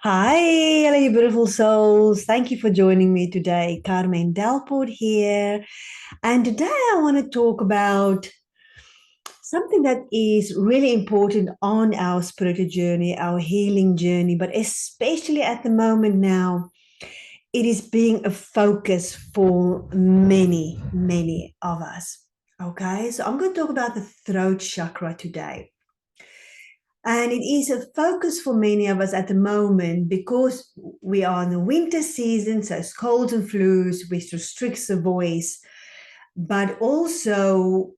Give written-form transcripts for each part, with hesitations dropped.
Hi, hello, you beautiful souls. Thank you for joining me today. Carmen Delport here. And today I want to talk about something that is really important on our spiritual journey, our healing journey, but especially at the moment now, it is being a focus for many of us. Okay, so I'm going to talk about the throat chakra today. And it is a focus for many of us at the moment because we are in the winter season, so it's colds and flus, which restricts the voice. But also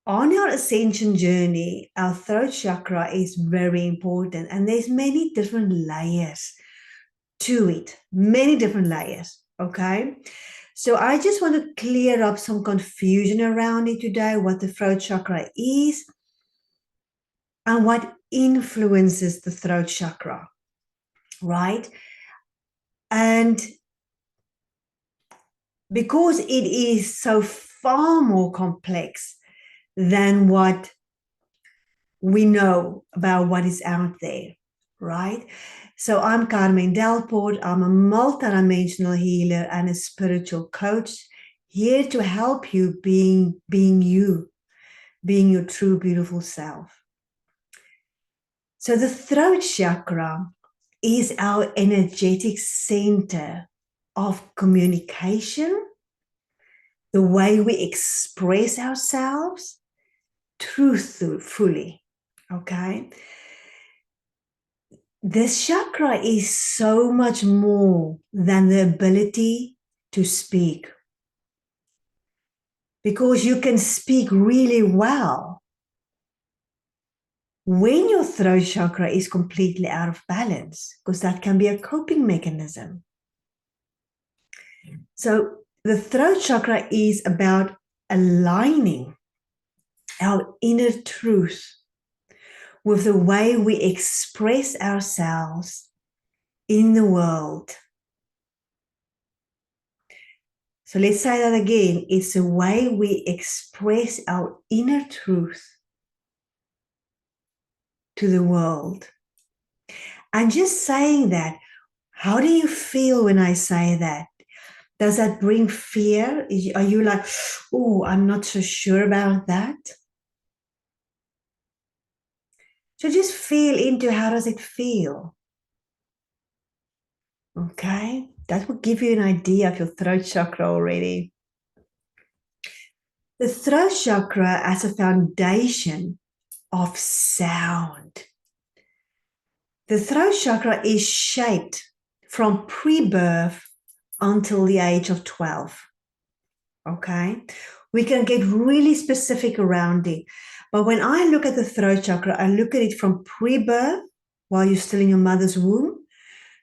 on our ascension journey, our throat chakra is very important. And there's many different layers to it, many different layers. Okay. So I just want to clear up some confusion around it today, what the throat chakra is and what influences the throat chakra, right? And because it is so far more complex than what we know about what is out there, right? So I'm Carmen Delport. I'm a multidimensional healer and a spiritual coach here to help you being you, being your true beautiful self. So the throat chakra is our energetic center of communication, the way we express ourselves truthfully. Okay. This chakra is so much more than the ability to speak, because you can speak really well when your throat chakra is completely out of balance, because that can be a coping mechanism. So the throat chakra is about aligning our inner truth with the way we express ourselves in the world. So let's say that again. It's the way we express our inner truth to the world. And just saying that, how do you feel when I say that? Does that bring fear? Are you like, oh, I'm not so sure about that? So just feel into how does it feel? Okay, that will give you an idea of your throat chakra already. The throat chakra as a foundation of sound. The throat chakra is shaped from pre-birth until the age of 12. Okay, we can get really specific around it. But when I look at the throat chakra, I look at it from pre-birth, while you're still in your mother's womb,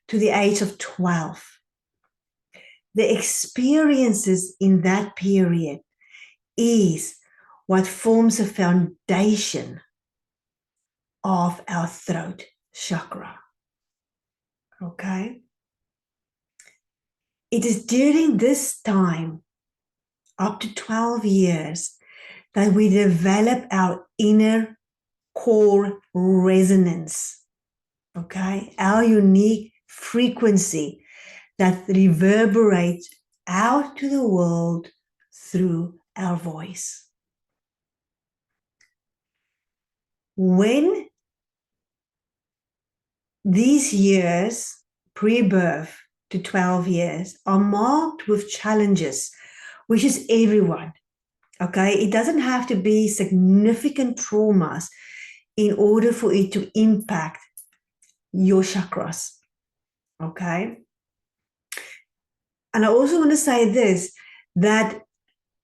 to the age of 12. The experiences in that period is what forms a foundation of our throat chakra. Okay? It is during this time, up to 12 years, that we develop our inner core resonance. Okay? Our unique frequency that reverberates out to the world through our voice. When these years, pre-birth to 12 years, are marked with challenges, which is everyone, okay? It doesn't have to be significant traumas in order for it to impact your chakras, okay? And I also want to say this, that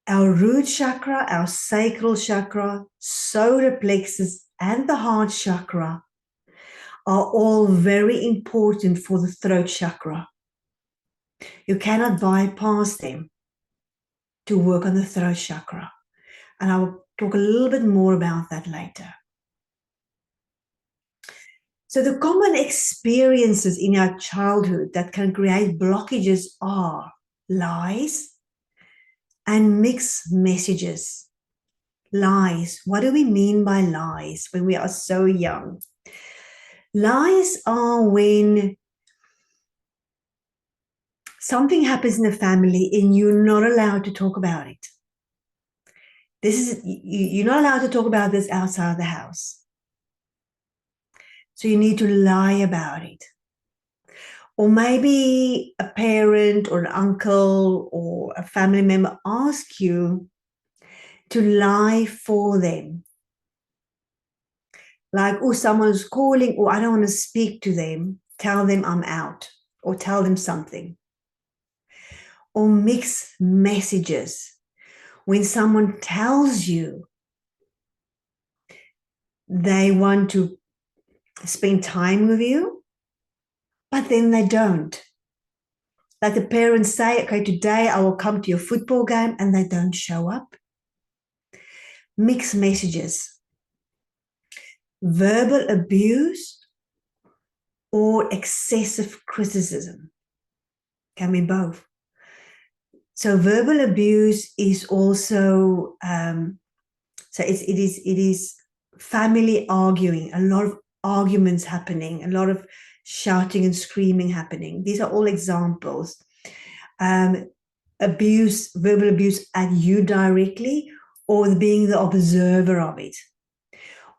our root chakra, our sacral chakra, solar plexus, and the heart chakra are all very important for the throat chakra. You cannot bypass them to work on the throat chakra. And I will talk a little bit more about that later. So the common experiences in our childhood that can create blockages are lies and mixed messages. Lies. What do we mean by lies when we are so young? Lies are when something happens in the family and you're not allowed to talk about it. You're not allowed to talk about this outside the house. So you need to lie about it. Or maybe a parent or an uncle or a family member ask you to lie for them. Like, oh, someone's calling, or I don't want to speak to them. Tell them I'm out, or tell them something. Or mix messages. When someone tells you they want to spend time with you, but then they don't. Like the parents say, okay, today I will come to your football game, and they don't show up. Mixed messages. Verbal abuse or excessive criticism. Can be both. So verbal abuse is also, it is family arguing, a lot of arguments happening, a lot of shouting and screaming happening. These are all examples. Abuse, verbal abuse at you directly, or being the observer of it,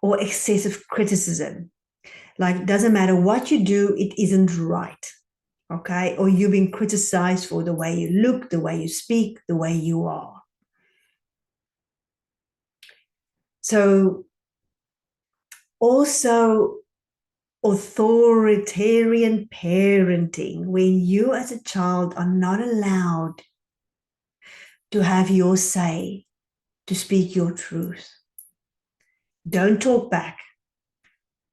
or excessive criticism. Like, it doesn't matter what you do, it isn't right. Okay? Or you're being criticized for the way you look, the way you speak, the way you are. So, also authoritarian parenting, when you as a child are not allowed to have your say, to speak your truth. Don't talk back.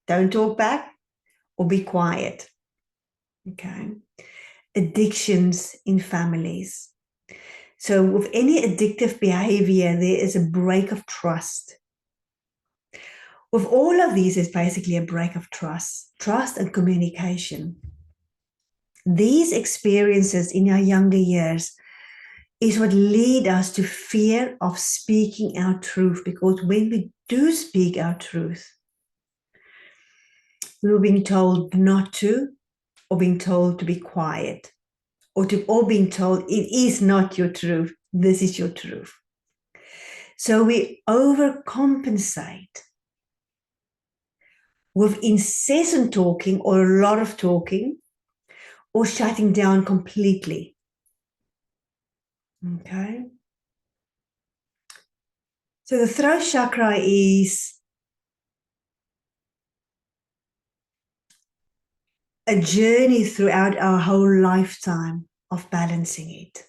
Don't talk back or be quiet. Okay? Addictions in families. So with any addictive behavior, there is a break of trust. With all of these, it's basically a break of trust and communication. These experiences in our younger years is what lead us to fear of speaking our truth, because when we do speak our truth, we were being told not to, or being told to be quiet, or being told it is not your truth, this is your truth. So we overcompensate with incessant talking, or a lot of talking, or shutting down completely. Okay. So the throat chakra is a journey throughout our whole lifetime of balancing it.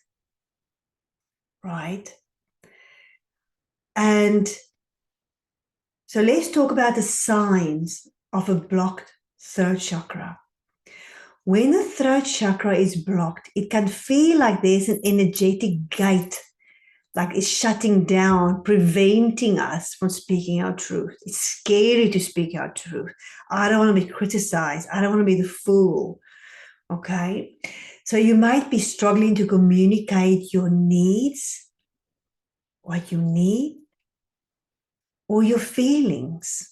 Right? And so let's talk about the signs of a blocked throat chakra. When the throat chakra is blocked, it can feel like there's an energetic gate, like it's shutting down, preventing us from speaking our truth. It's scary to speak our truth. I don't want to be criticized. I don't want to be the fool. Okay? So you might be struggling to communicate your needs, what you need, or your feelings.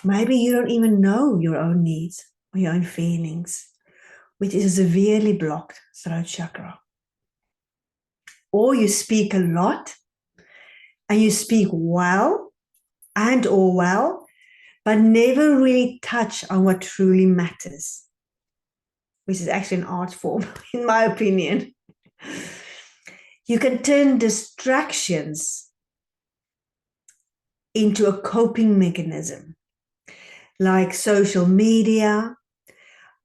Maybe you don't even know your own needs or your own feelings, which is a severely blocked throat chakra. Or you speak a lot and you speak well or well, but never really touch on what truly matters, which is actually an art form, in my opinion. You can turn distractions into a coping mechanism, like social media,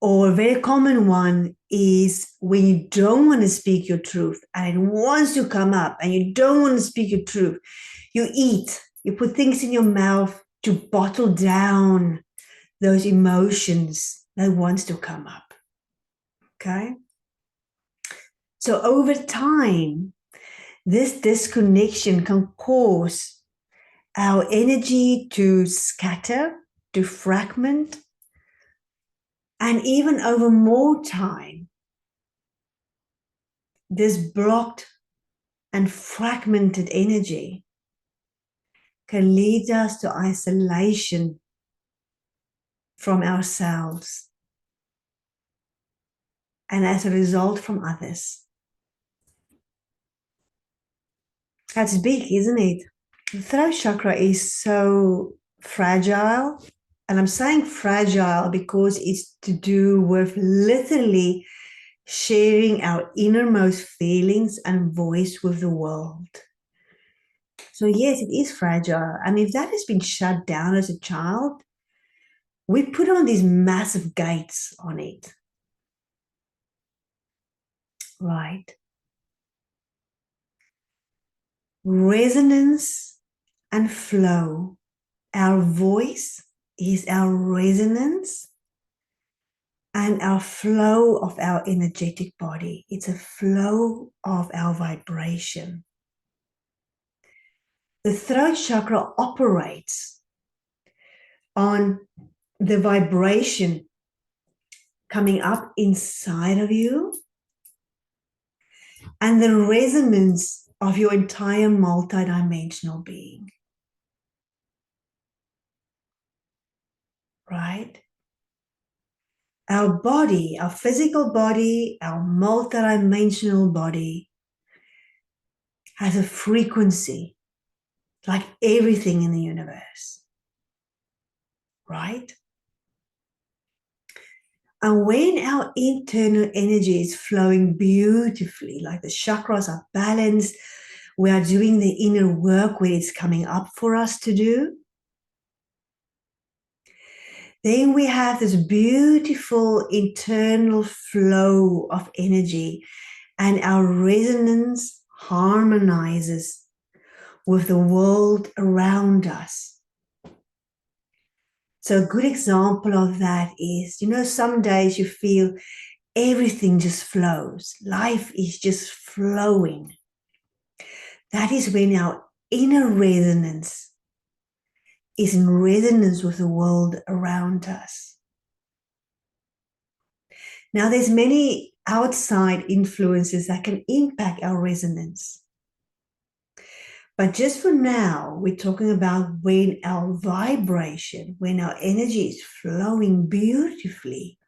or a very common one is when you don't want to speak your truth and it wants to come up and you don't want to speak your truth, you eat, you put things in your mouth to bottle down those emotions that wants to come up. Okay? So over time, this disconnection can cause our energy to scatter, to fragment, and even over more time, this blocked and fragmented energy can lead us to isolation from ourselves. and as a result from others. That's big, isn't it? The throat chakra is so fragile. And I'm saying fragile because it's to do with literally sharing our innermost feelings and voice with the world. So yes, it is fragile. And if that has been shut down as a child, we put on these massive gates on it. Right? Resonance and flow. Our voice is our resonance and our flow of our energetic body. It's a flow of our vibration. The throat chakra operates on the vibration coming up inside of you and the resonance of your entire multidimensional being. Right? Our body, our physical body, our multidimensional body has a frequency like everything in the universe. Right? And when our internal energy is flowing beautifully, like the chakras are balanced, we are doing the inner work where it's coming up for us to do, then we have this beautiful internal flow of energy and our resonance harmonizes with the world around us. So a good example of that is, some days you feel everything just flows. Life is just flowing. That is when our inner resonance is in resonance with the world around us. Now, there's many outside influences that can impact our resonance. But just for now, we're talking about when our vibration, when our energy is flowing beautifully,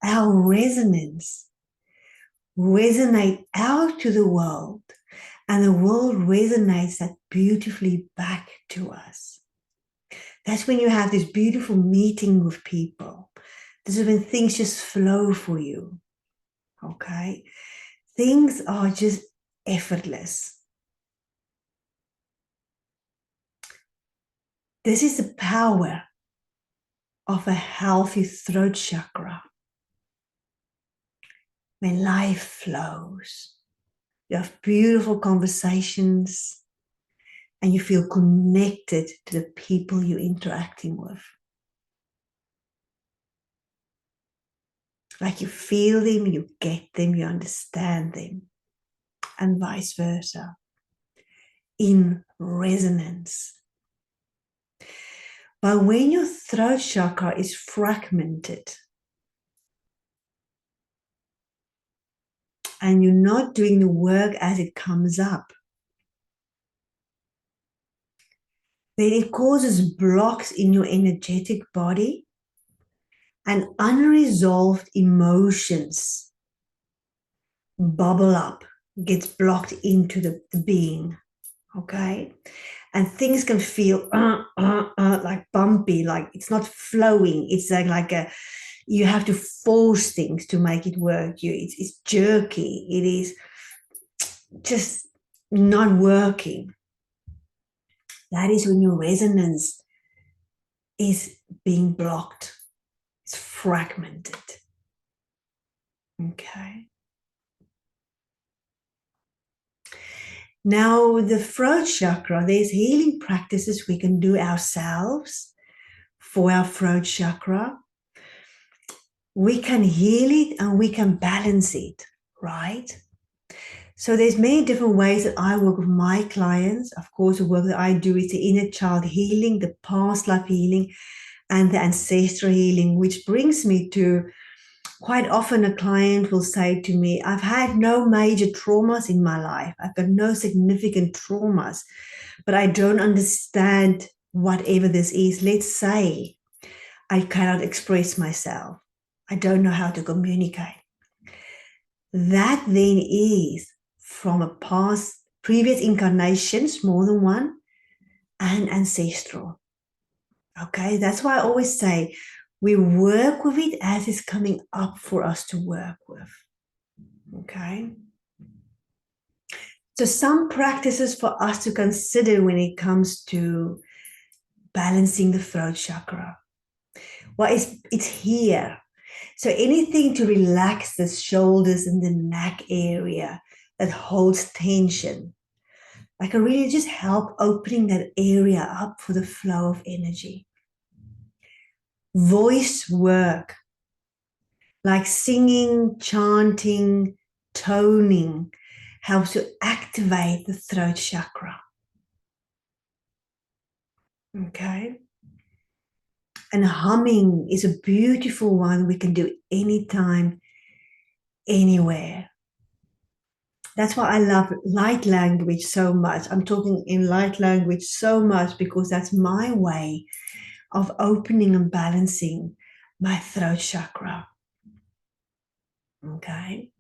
our resonance resonate out to the world, and the world resonates that beautifully back to us. That's when you have this beautiful meeting with people. This is when things just flow for you. Okay? Things are just effortless. This is the power of a healthy throat chakra. When life flows, you have beautiful conversations and you feel connected to the people you're interacting with. Like you feel them, you get them, you understand them, and vice versa. In resonance. But when your throat chakra is fragmented and you're not doing the work as it comes up, then it causes blocks in your energetic body and unresolved emotions bubble up, gets blocked into the being, okay? And things can feel like bumpy, like it's not flowing. It's like you have to force things to make it work. It's jerky. It is just not working. That is when your resonance is being blocked. It's fragmented. Okay. Now, the throat chakra, there's healing practices we can do ourselves for our throat chakra. We can heal it and we can balance it, right? So there's many different ways that I work with my clients. Of course, the work that I do is the inner child healing, the past life healing, and the ancestral healing, which brings me to quite often a client will say to me, I've had no major traumas in my life. I've got no significant traumas, but I don't understand whatever this is. Let's say I cannot express myself. I don't know how to communicate. that then is from a past, previous incarnations, more than one, and ancestral. Okay, that's why I always say we work with it as it's coming up for us to work with. Okay. So some practices for us to consider when it comes to balancing the throat chakra. Well, it's here. So anything to relax the shoulders and the neck area that holds tension. I can really just help opening that area up for the flow of energy. Voice work, like singing, chanting, toning, helps to activate the throat chakra. Okay. And humming is a beautiful one we can do anytime, anywhere. That's why I love light language so much. I'm talking in light language so much because that's my way of opening and balancing my throat chakra. Okay.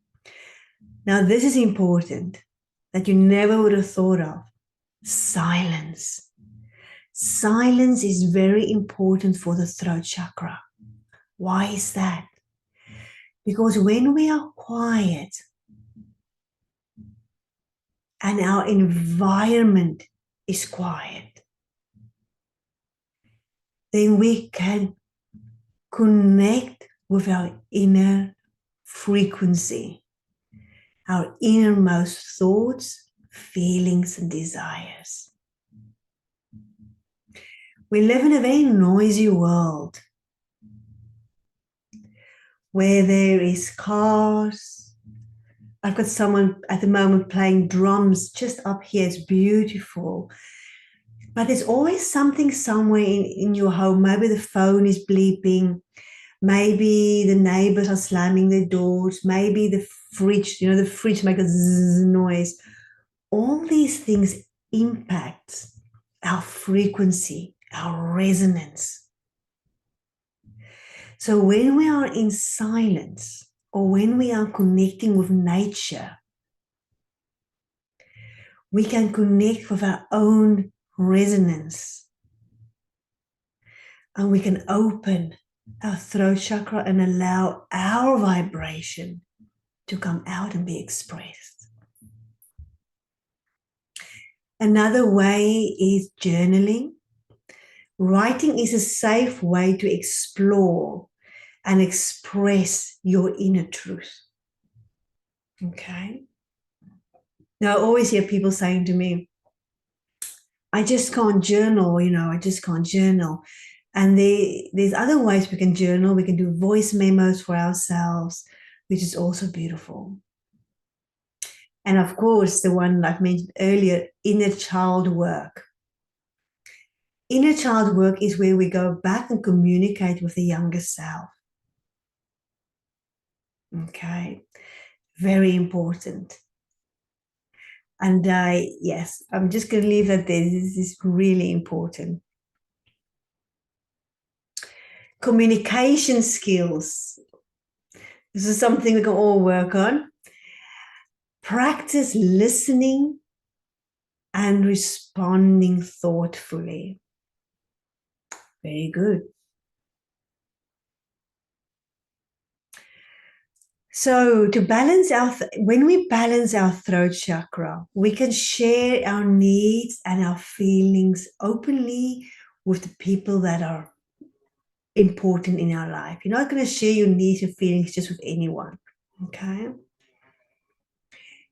Now, this is important that you never would have thought of. Silence. Silence is very important for the throat chakra. Why is that? Because when we are quiet and our environment is quiet, then we can connect with our inner frequency, our innermost thoughts, feelings, and desires. We live in a very noisy world where there is cars. I've got someone at the moment playing drums just up here. It's beautiful. But there's always something somewhere in your home. Maybe the phone is bleeping. Maybe the neighbors are slamming their doors. Maybe the fridge, the fridge makes a zzz noise. All these things impact our frequency, our resonance. So when we are in silence or when we are connecting with nature, we can connect with our own resonance. And we can open our throat chakra and allow our vibration to come out and be expressed. Another way is journaling. Writing is a safe way to explore and express your inner truth. Okay. Now, I always hear people saying to me, I just can't journal, I just can't journal. And there's other ways we can journal. We can do voice memos for ourselves, which is also beautiful. And of course, the one I've mentioned earlier, inner child work. Inner child work is where we go back and communicate with the younger self. Okay, very important. And yes, I'm just going to leave that there. This is really important. Communication skills. This is something we can all work on. Practice listening and responding thoughtfully. Very good. So to balance when we balance our throat chakra, we can share our needs and our feelings openly with the people that are important in our life. You're not going to share your needs and feelings just with anyone. Okay.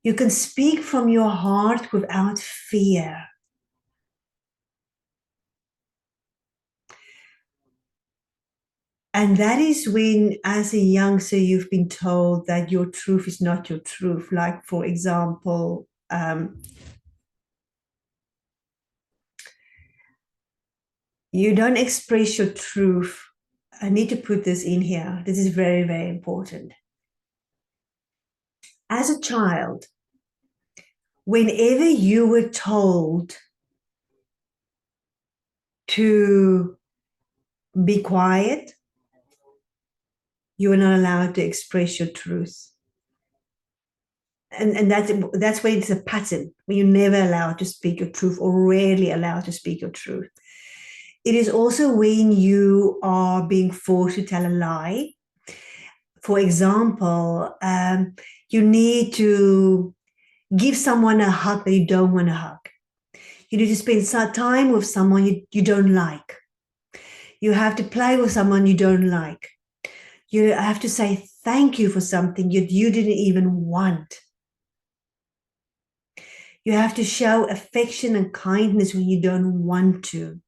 You can speak from your heart without fear. And that is when, as a youngster, you've been told that your truth is not your truth. Like, for example, you don't express your truth. I need to put this in here. This is very, very important. As a child, whenever you were told to be quiet, you were not allowed to express your truth. and that's where it's a pattern, when you're never allowed to speak your truth or rarely allowed to speak your truth. It is also when you are being forced to tell a lie. For example, you need to give someone a hug that you don't want to hug. You need to spend some time with someone you don't like. You have to play with someone you don't like. You have to say thank you for something you didn't even want. You have to show affection and kindness when you don't want to.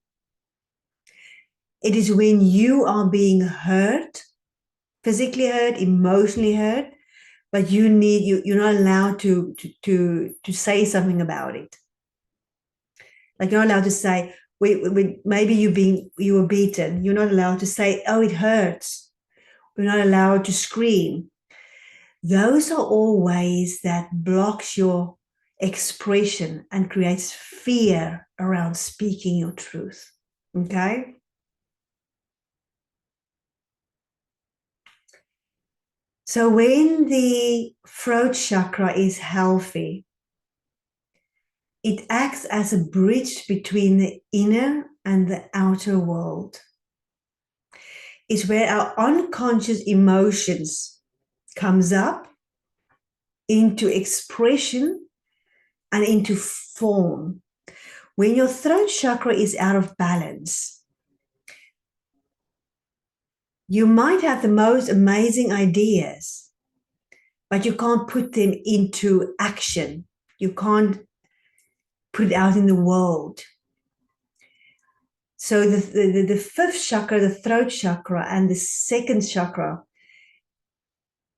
It is when you are being hurt, physically hurt, emotionally hurt, but you're not allowed to say something about it. Like, you're not allowed to say, maybe you were beaten. You're not allowed to say, oh, it hurts. You're not allowed to scream. Those are all ways that blocks your expression and creates fear around speaking your truth. Okay? So when the throat chakra is healthy, it acts as a bridge between the inner and the outer world. It's where our unconscious emotions comes up into expression and into form. When your throat chakra is out of balance, you might have the most amazing ideas, but you can't put them into action. You can't put it out in the world. So the fifth chakra, the throat chakra, and the second chakra,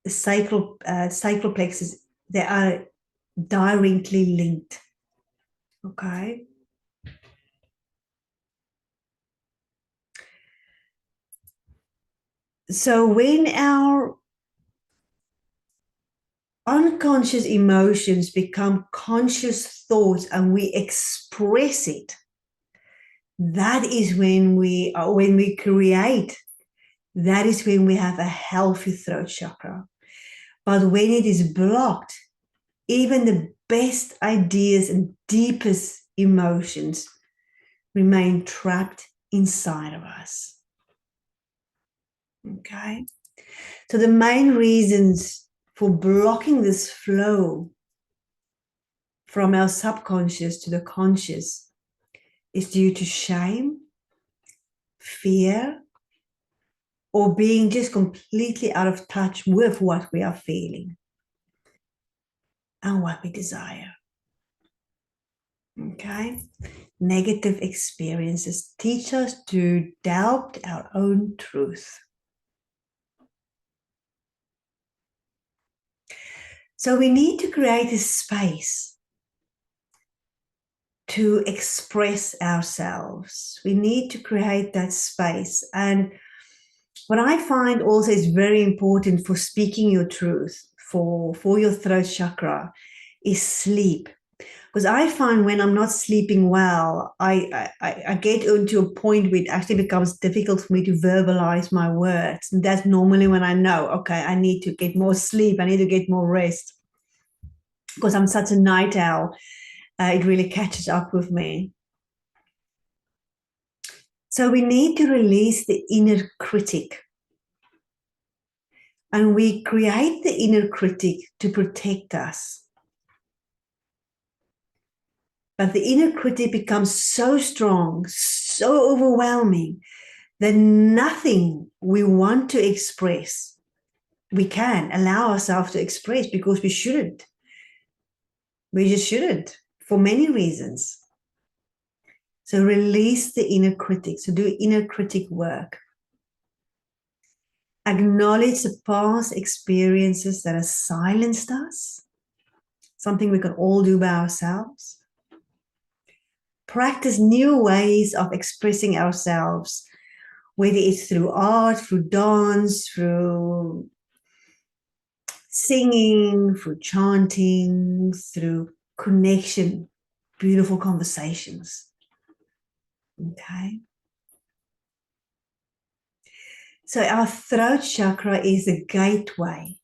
the sacral plexus, they are directly linked. Okay. So when our unconscious emotions become conscious thoughts and we express it, that is when we create. That is when we have a healthy throat chakra. But when it is blocked, even the best ideas and deepest emotions remain trapped inside of us. Okay? So the main reasons for blocking this flow from our subconscious to the conscious is due to shame, fear, or being just completely out of touch with what we are feeling and what we desire. Okay? Negative experiences teach us to doubt our own truth. So we need to create a space to express ourselves. We need to create that space. And what I find also is very important for speaking your truth, for your throat chakra, is sleep. Because I find when I'm not sleeping well, I get into a point where it actually becomes difficult for me to verbalize my words. And that's normally when I know, okay, I need to get more sleep. I need to get more rest. Because I'm such a night owl, it really catches up with me. So we need to release the inner critic. And we create the inner critic to protect us. But the inner critic becomes so strong, so overwhelming, that nothing we want to express, we can allow ourselves to express, because we shouldn't. We just shouldn't, for many reasons. So release the inner critic. So do inner critic work. Acknowledge the past experiences that have silenced us. Something we can all do by ourselves. Practice new ways of expressing ourselves, whether it's through art, through dance, through singing, through chanting, through connection, beautiful conversations. Okay. So our throat chakra is a gateway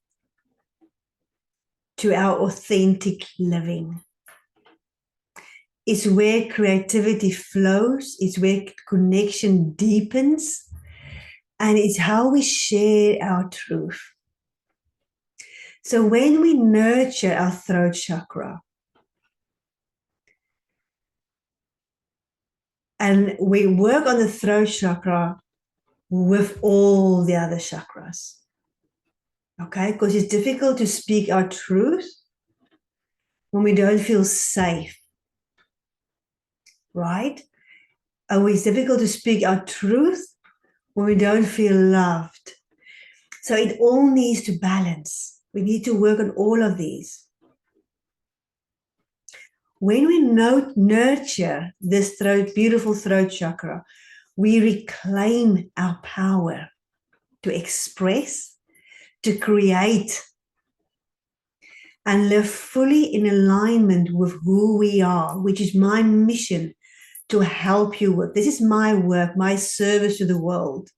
to our authentic living. It's where creativity flows, it's where connection deepens, and it's how we share our truth. So when we nurture our throat chakra and we work on the throat chakra with all the other chakras, okay, because it's difficult to speak our truth when we don't feel safe, right? And it's difficult to speak our truth when we don't feel loved. So it all needs to balance. We need to work on all of these. When we nurture this beautiful throat chakra, we reclaim our power to express, to create, and live fully in alignment with who we are, which is my mission to help you with. This is my work, my service to the world,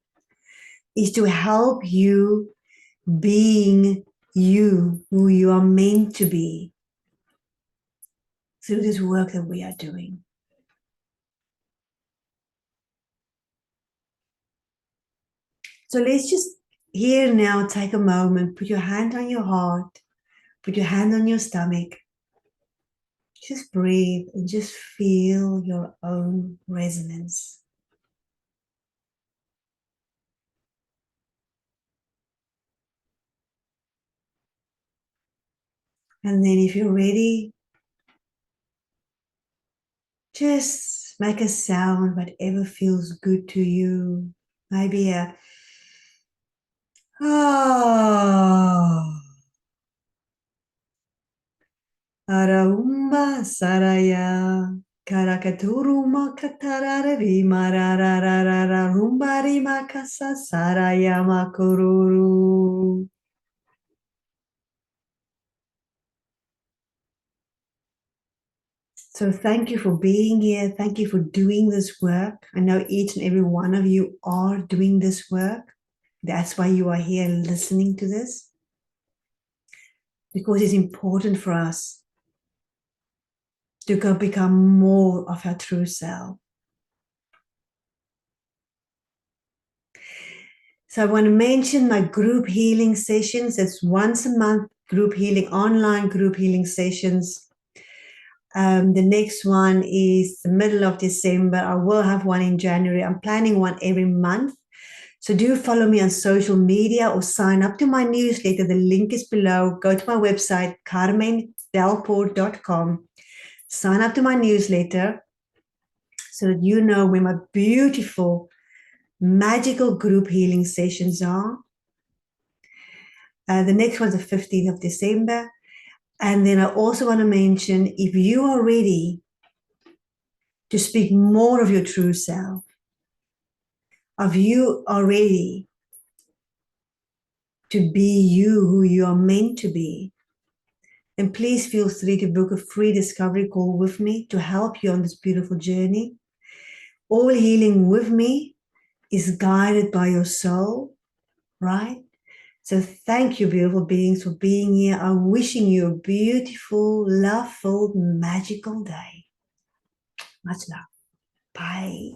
is to help you being you, who you are meant to be, through this work that we are doing. So let's just here now take a moment, put your hand on your heart, put your hand on your stomach. Just breathe and just feel your own resonance. And then if you're ready, just make a sound, whatever feels good to you. Maybe a ah. Araumba saraya. Karakaturuma katarari marararara rumbari makasa saraya makururu. So thank you for being here. Thank you for doing this work. I know each and every one of you are doing this work. That's why you are here listening to this. Because it's important for us to go become more of our true self. So I want to mention my group healing sessions. It's once a month group healing, online group healing sessions. The next one is the middle of December. I will have one in January. I'm planning one every month. So do follow me on social media or sign up to my newsletter. The link is below. Go to my website, carmendelport.com. Sign up to my newsletter so that you know when my beautiful, magical group healing sessions are. The next one's the 15th of December. And then I also want to mention, if you are ready to speak more of your true self, if you are ready to be you, who you are meant to be, then please feel free to book a free discovery call with me to help you on this beautiful journey. All healing with me is guided by your soul, right? So thank you, beautiful beings, for being here. I'm wishing you a beautiful, love-filled, magical day. Much love. Bye.